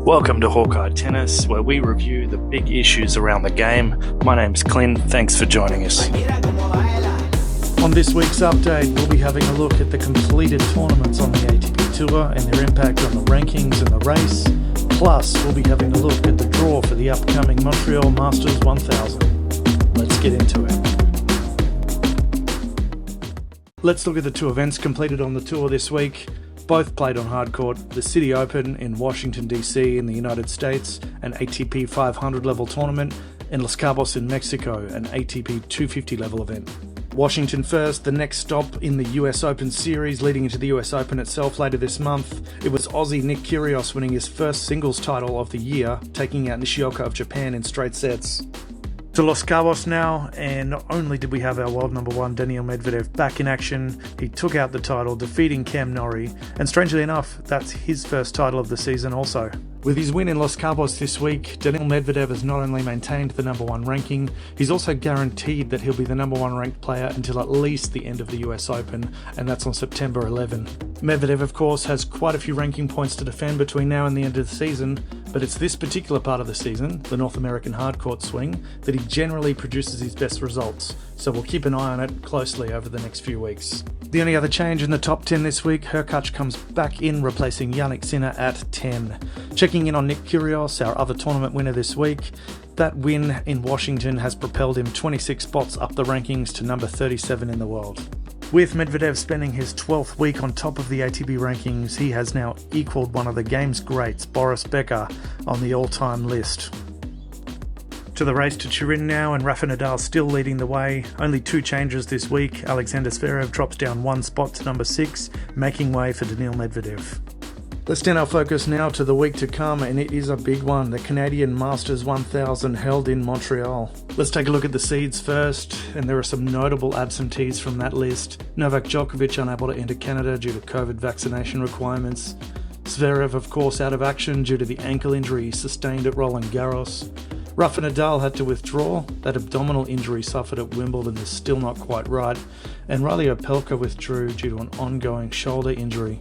Welcome to Hawkeye Tennis, where we review the big issues around the game. My name's Clint, thanks for joining us. On this week's update, we'll be having a look at the completed tournaments on the ATP Tour and their impact on the rankings and the race. Plus, we'll be having a look at the draw for the upcoming Montreal Masters 1000. Let's get into it. Let's look at the two events completed on the tour this week. Both played on hardcourt: the City Open in Washington DC in the United States, an ATP 500 level tournament, and Los Cabos in Mexico, an ATP 250 level event. Washington first, the next stop in the US Open series leading into the US Open itself later this month. It was Aussie Nick Kyrgios winning his first singles title of the year, taking out Nishioka of Japan in straight sets. To Los Cabos now, and not only did we have our world number one Daniil Medvedev back in action, he took out the title, defeating Cam Norrie, and strangely enough, that's his first title of the season also. With his win in Los Cabos this week, Daniil Medvedev has not only maintained the number one ranking, he's also guaranteed that he'll be the number one ranked player until at least the end of the US Open, and that's on September 11. Medvedev, of course, has quite a few ranking points to defend between now and the end of the season, but it's this particular part of the season, the North American hardcourt swing, that he generally produces his best results, so we'll keep an eye on it closely over the next few weeks. The only other change in the top 10 this week, Hurkacz comes back in, replacing Jannik Sinner at 10. Checking in on Nick Kyrgios, our other tournament winner this week, that win in Washington has propelled him 26 spots up the rankings to number 37 in the world. With Medvedev spending his 12th week on top of the ATP rankings, he has now equalled one of the game's greats, Boris Becker, on the all-time list. To the race to Turin now, and Rafa Nadal still leading the way. Only two changes this week. Alexander Zverev drops down one spot to number 6, making way for Daniil Medvedev. Let's turn our focus now to the week to come, and it is a big one, the Canadian Masters 1000 held in Montreal. Let's take a look at the seeds first, and there are some notable absentees from that list. Novak Djokovic unable to enter Canada due to COVID vaccination requirements. Zverev, of course, out of action due to the ankle injury sustained at Roland Garros. Rafa Nadal had to withdraw. That abdominal injury suffered at Wimbledon is still not quite right, and Riley Opelka withdrew due to an ongoing shoulder injury.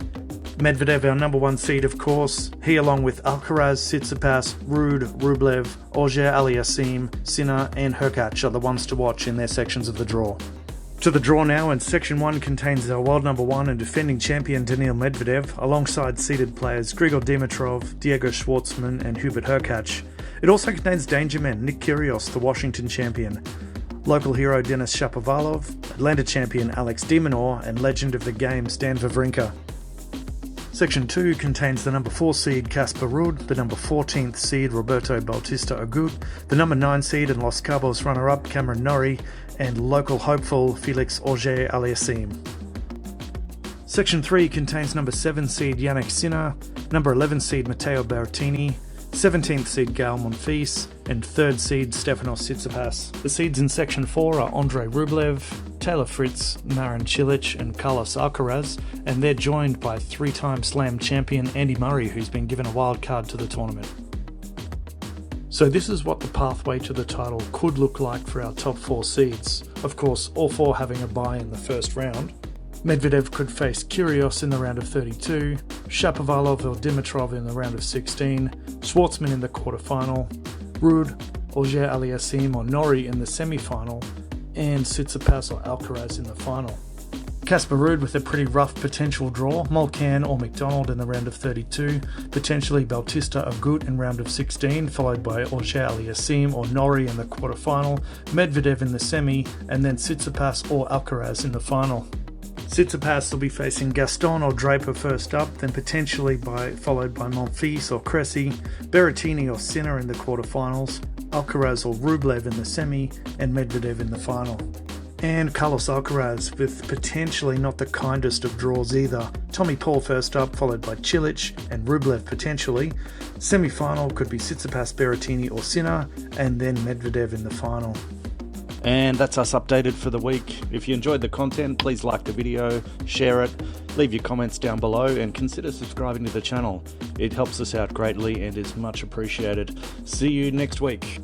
Medvedev, our number one seed, of course. He, along with Alcaraz, Tsitsipas, Ruud, Rublev, Auger-Aliassime, Sinner and Hurkacz are the ones to watch in their sections of the draw. To the draw now, and section 1 contains our world number 1 and defending champion Daniil Medvedev, alongside seeded players Grigor Dimitrov, Diego Schwartzman and Hubert Hurkacz. It also contains danger men Nick Kyrgios, the Washington champion, local hero Denis Shapovalov, Atlanta champion Alex de Minaur and legend of the game Stan Wawrinka. Section 2 contains the number 4 seed Casper Ruud, the number 14th seed Roberto Bautista Agut, the number 9 seed and Los Cabos runner-up Cameron Norrie, and local hopeful Felix Auger-Aliassime. Section 3 contains number 7 seed Jannik Sinner, number 11 seed Matteo Berrettini, 17th seed Gael Monfils, and 3rd seed Stefanos Tsitsipas. The seeds in Section 4 are Andrei Rublev, Taylor Fritz, Marin Cilic and Carlos Alcaraz, and they're joined by 3-time Slam champion Andy Murray, who's been given a wild card to the tournament. So this is what the pathway to the title could look like for our top 4 seeds. Of course, all 4 having a bye in the first round. Medvedev could face Kyrgios in the round of 32, Shapovalov or Dimitrov in the round of 16, Schwartzman in the quarterfinal, Ruud, Auger-Aliassime or Norrie in the semi-final, and Tsitsipas or Alcaraz in the final. Casper Ruud with a pretty rough potential draw, Molcan or McDonald in the round of 32, potentially Bautista Agut in round of 16, followed by Auger-Aliassime or Norrie in the quarterfinal, Medvedev in the semi, and then Tsitsipas or Alcaraz in the final. Tsitsipas will be facing Gaston or Draper first up, then potentially followed by Monfils or Cressy, Berrettini or Sinner in the quarterfinals, Alcaraz or Rublev in the semi, and Medvedev in the final. And Carlos Alcaraz with potentially not the kindest of draws either. Tommy Paul first up, followed by Cilic and Rublev potentially. Semi-final could be Tsitsipas, Berrettini or Sinner, and then Medvedev in the final. And that's us updated for the week. If you enjoyed the content, please like the video, share it, leave your comments down below and consider subscribing to the channel. It helps us out greatly and is much appreciated. See you next week.